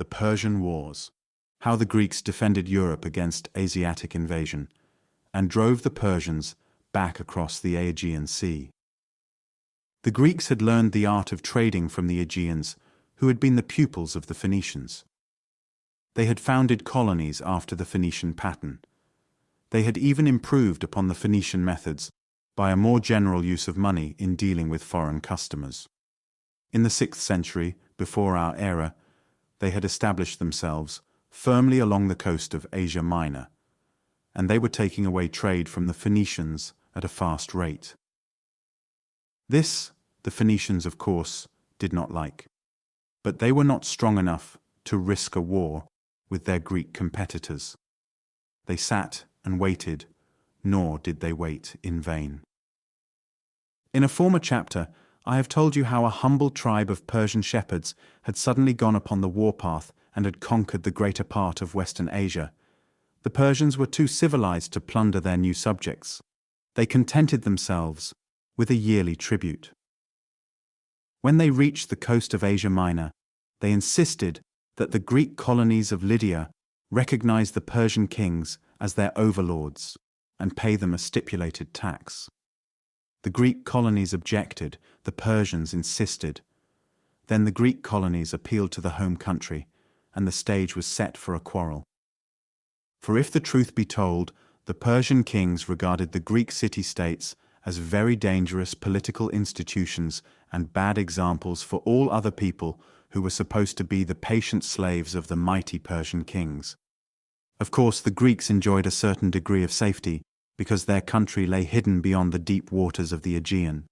The Persian Wars. How the Greeks defended Europe against Asiatic invasion, and drove the Persians back across the Aegean Sea. The Greeks had learned the art of trading from the Aegeans, who had been the pupils of the Phoenicians. They had founded colonies after the Phoenician pattern. They had even improved upon the Phoenician methods by a more general use of money in dealing with foreign customers. In the 6th century, before our era, they had established themselves firmly along the coast of Asia Minor, and they were taking away trade from the Phoenicians at a fast rate. This, the Phoenicians, of course, did not like. But they were not strong enough to risk a war with their Greek competitors. They sat and waited, nor did they wait in vain. In a former chapter, I have told you how a humble tribe of Persian shepherds had suddenly gone upon the warpath and had conquered the greater part of Western Asia. The Persians were too civilized to plunder their new subjects. They contented themselves with a yearly tribute. When they reached the coast of Asia Minor, they insisted that the Greek colonies of Lydia recognize the Persian kings as their overlords and pay them a stipulated tax. The Greek colonies objected, the Persians insisted. Then the Greek colonies appealed to the home country, and the stage was set for a quarrel. For if the truth be told, the Persian kings regarded the Greek city-states as very dangerous political institutions and bad examples for all other people who were supposed to be the patient slaves of the mighty Persian kings. Of course, the Greeks enjoyed a certain degree of safety, because their country lay hidden beyond the deep waters of the Aegean.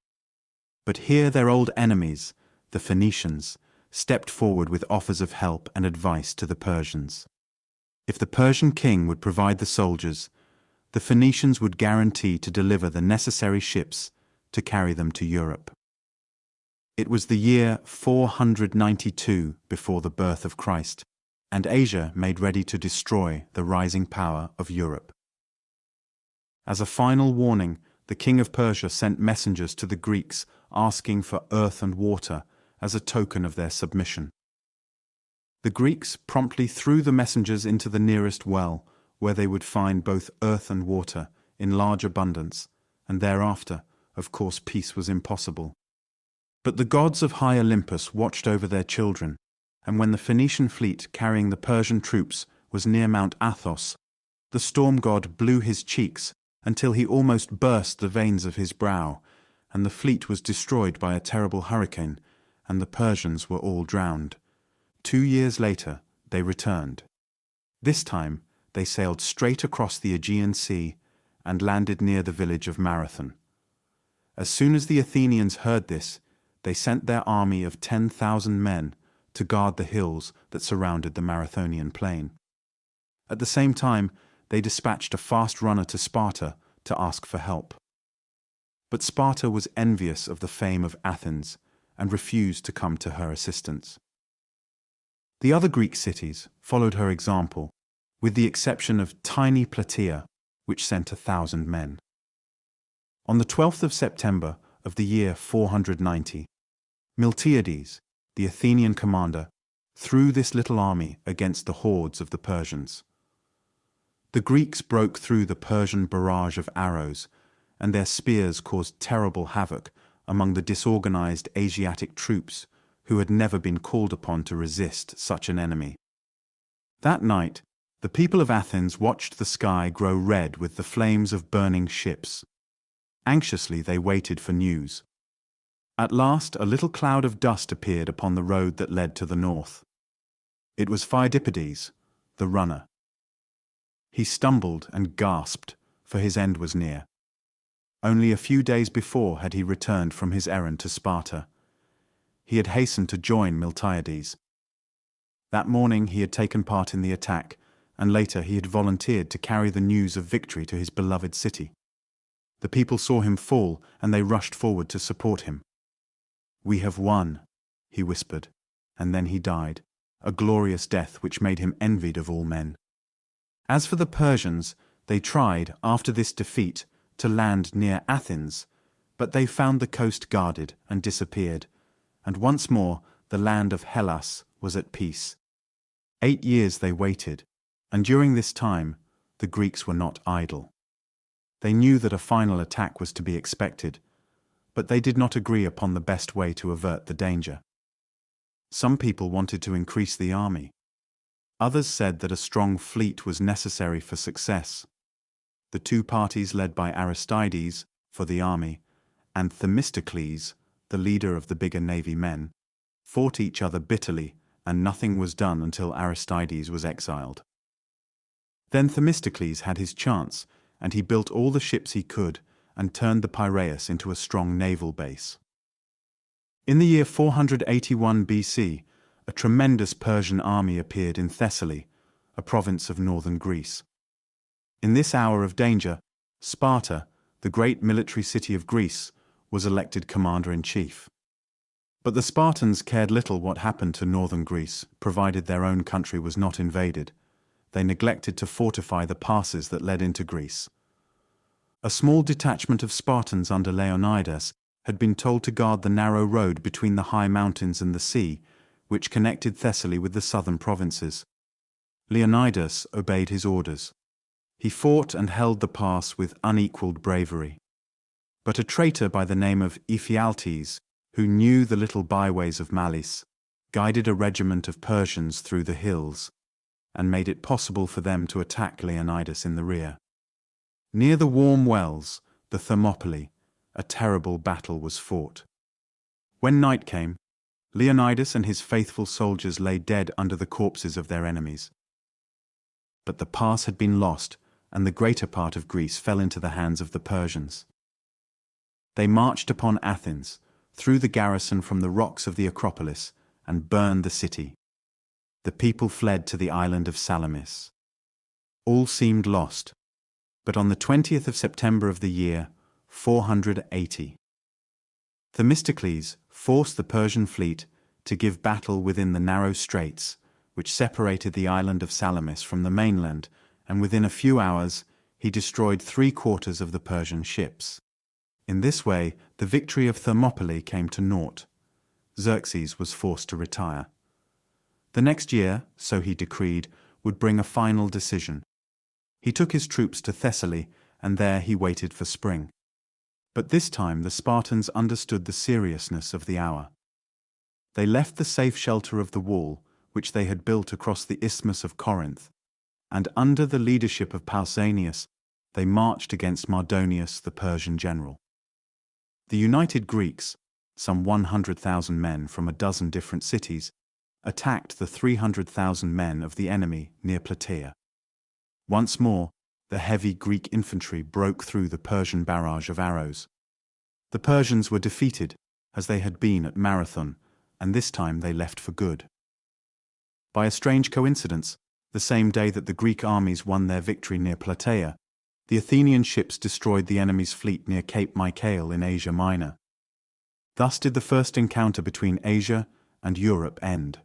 But here their old enemies, the Phoenicians, stepped forward with offers of help and advice to the Persians. If the Persian king would provide the soldiers, the Phoenicians would guarantee to deliver the necessary ships to carry them to Europe. It was the year 492 before the birth of Christ, and Asia made ready to destroy the rising power of Europe. As a final warning, the king of Persia sent messengers to the Greeks asking for earth and water as a token of their submission. The Greeks promptly threw the messengers into the nearest well, where they would find both earth and water in large abundance, and thereafter, of course, peace was impossible. But the gods of high Olympus watched over their children, and when the Phoenician fleet carrying the Persian troops was near Mount Athos, the storm god blew his cheeks until he almost burst the veins of his brow, and the fleet was destroyed by a terrible hurricane, and the Persians were all drowned. 2 years later, they returned. This time, they sailed straight across the Aegean Sea and landed near the village of Marathon. As soon as the Athenians heard this, they sent their army of 10,000 men to guard the hills that surrounded the Marathonian plain. At the same time, they dispatched a fast runner to Sparta to ask for help. But Sparta was envious of the fame of Athens and refused to come to her assistance. The other Greek cities followed her example, with the exception of tiny Plataea, which sent 1,000 men. On the 12th of September of the year 490, Miltiades, the Athenian commander, threw this little army against the hordes of the Persians. The Greeks broke through the Persian barrage of arrows, and their spears caused terrible havoc among the disorganized Asiatic troops who had never been called upon to resist such an enemy. That night, the people of Athens watched the sky grow red with the flames of burning ships. Anxiously they waited for news. At last a little cloud of dust appeared upon the road that led to the north. It was Phidippides, the runner. He stumbled and gasped, for his end was near. Only a few days before had he returned from his errand to Sparta. He had hastened to join Miltiades. That morning he had taken part in the attack, and later he had volunteered to carry the news of victory to his beloved city. The people saw him fall, and they rushed forward to support him. "We have won," he whispered, and then he died, a glorious death which made him envied of all men. As for the Persians, they tried, after this defeat, to land near Athens, but they found the coast guarded and disappeared, and once more the land of Hellas was at peace. 8 years they waited, and during this time, the Greeks were not idle. They knew that a final attack was to be expected, but they did not agree upon the best way to avert the danger. Some people wanted to increase the army. Others said that a strong fleet was necessary for success. The two parties led by Aristides, for the army, and Themistocles, the leader of the bigger navy men, fought each other bitterly, and nothing was done until Aristides was exiled. Then Themistocles had his chance, and he built all the ships he could and turned the Piraeus into a strong naval base. In the year 481 BC, a tremendous Persian army appeared in Thessaly, a province of northern Greece. In this hour of danger, Sparta, the great military city of Greece, was elected commander-in-chief. But the Spartans cared little what happened to northern Greece, provided their own country was not invaded. They neglected to fortify the passes that led into Greece. A small detachment of Spartans under Leonidas had been told to guard the narrow road between the high mountains and the sea, which connected Thessaly with the southern provinces. Leonidas obeyed his orders. He fought and held the pass with unequaled bravery. But a traitor by the name of Ephialtes, who knew the little byways of malice, guided a regiment of Persians through the hills, and made it possible for them to attack Leonidas in the rear. Near the warm wells, the Thermopylae, a terrible battle was fought. When night came, Leonidas and his faithful soldiers lay dead under the corpses of their enemies. But the pass had been lost, and the greater part of Greece fell into the hands of the Persians. They marched upon Athens, threw the garrison from the rocks of the Acropolis, and burned the city. The people fled to the island of Salamis. All seemed lost, but on the 20th of September of the year 480, Themistocles forced the Persian fleet to give battle within the narrow straits which separated the island of Salamis from the mainland, and within a few hours he destroyed 3/4 of the Persian ships. In this way, the victory of Thermopylae came to naught. Xerxes was forced to retire. The next year, so he decreed, would bring a final decision. He took his troops to Thessaly, and there he waited for spring. But this time the Spartans understood the seriousness of the hour. They left the safe shelter of the wall, which they had built across the Isthmus of Corinth, and under the leadership of Pausanias, they marched against Mardonius, the Persian general. The united Greeks, some 100,000 men from a dozen different cities, attacked the 300,000 men of the enemy near Plataea. Once more, the heavy Greek infantry broke through the Persian barrage of arrows. The Persians were defeated, as they had been at Marathon, and this time they left for good. By a strange coincidence, the same day that the Greek armies won their victory near Plataea, the Athenian ships destroyed the enemy's fleet near Cape Mycale in Asia Minor. Thus did the first encounter between Asia and Europe end.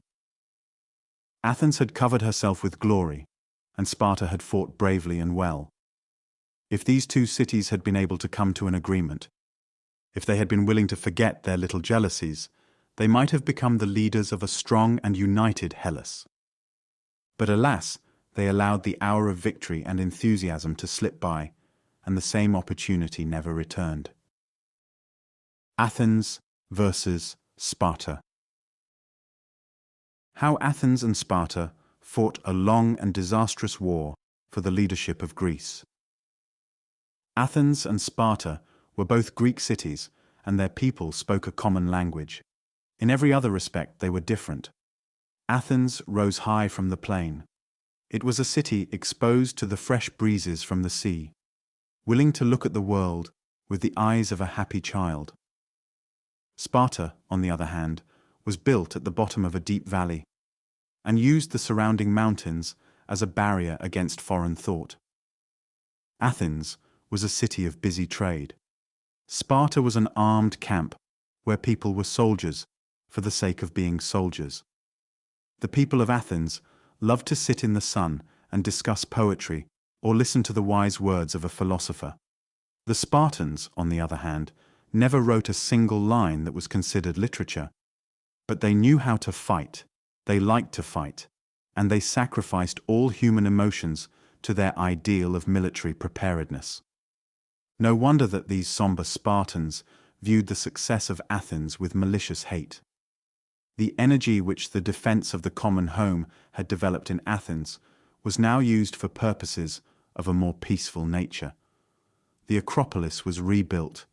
Athens had covered herself with glory, and Sparta had fought bravely and well. If these two cities had been able to come to an agreement, if they had been willing to forget their little jealousies, they might have become the leaders of a strong and united Hellas. But alas, they allowed the hour of victory and enthusiasm to slip by, and the same opportunity never returned. Athens versus Sparta. How Athens and Sparta fought a long and disastrous war for the leadership of Greece. Athens and Sparta were both Greek cities, and their people spoke a common language. In every other respect they were different. Athens rose high from the plain. It was a city exposed to the fresh breezes from the sea, willing to look at the world with the eyes of a happy child. Sparta, on the other hand, was built at the bottom of a deep valley, and used the surrounding mountains as a barrier against foreign thought. Athens was a city of busy trade. Sparta was an armed camp where people were soldiers for the sake of being soldiers. The people of Athens loved to sit in the sun and discuss poetry or listen to the wise words of a philosopher. The Spartans, on the other hand, never wrote a single line that was considered literature. But they knew how to fight. They liked to fight. and they sacrificed all human emotions to their ideal of military preparedness. No wonder that these somber Spartans viewed the success of Athens with malicious hate. The energy which the defense of the common home had developed in Athens was now used for purposes of a more peaceful nature. The Acropolis was rebuilt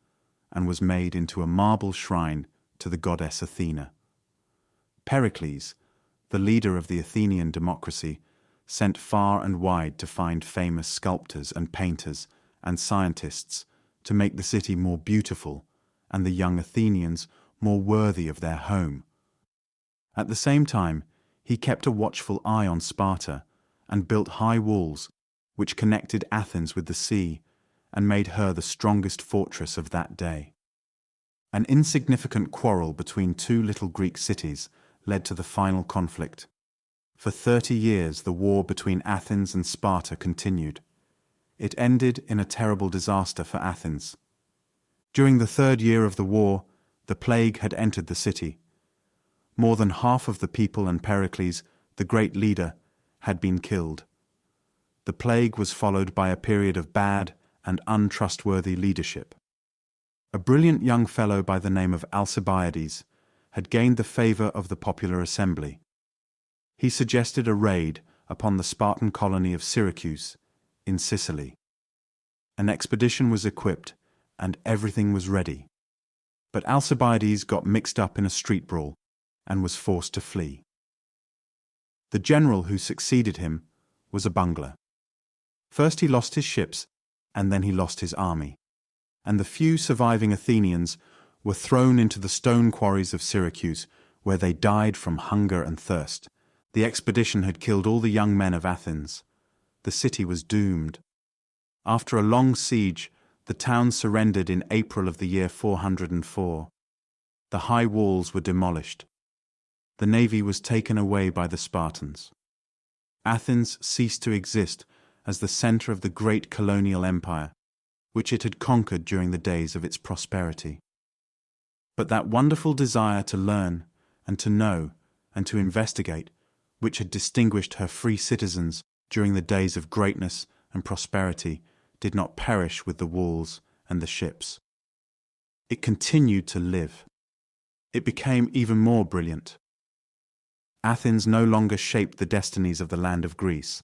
and was made into a marble shrine to the goddess Athena. Pericles, the leader of the Athenian democracy, sent far and wide to find famous sculptors and painters and scientists to make the city more beautiful and the young Athenians more worthy of their home. At the same time, he kept a watchful eye on Sparta and built high walls which connected Athens with the sea and made her the strongest fortress of that day. An insignificant quarrel between two little Greek cities led to the final conflict. For 30 years the war between Athens and Sparta continued. It ended in a terrible disaster for Athens. During the 3rd year of the war, the plague had entered the city. More than half of the people and Pericles, the great leader, had been killed. The plague was followed by a period of bad and untrustworthy leadership. A brilliant young fellow by the name of Alcibiades had gained the favor of the popular assembly. He suggested a raid upon the Spartan colony of Syracuse in Sicily. An expedition was equipped and everything was ready. But Alcibiades got mixed up in a street brawl and was forced to flee. The general who succeeded him was a bungler. First he lost his ships, and then he lost his army, and the few surviving Athenians were thrown into the stone quarries of Syracuse, where they died from hunger and thirst. The expedition had killed all the young men of Athens. The city was doomed. After a long siege, the town surrendered in April of the year 404. The high walls were demolished. The navy was taken away by the Spartans. Athens ceased to exist as the center of the great colonial empire, which it had conquered during the days of its prosperity. But that wonderful desire to learn and to know and to investigate, which had distinguished her free citizens during the days of greatness and prosperity, did not perish with the walls and the ships. It continued to live. It became even more brilliant. Athens no longer shaped the destinies of the land of Greece.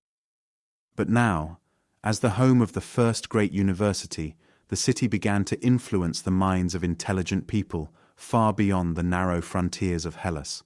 But now, as the home of the first great university, the city began to influence the minds of intelligent people far beyond the narrow frontiers of Hellas.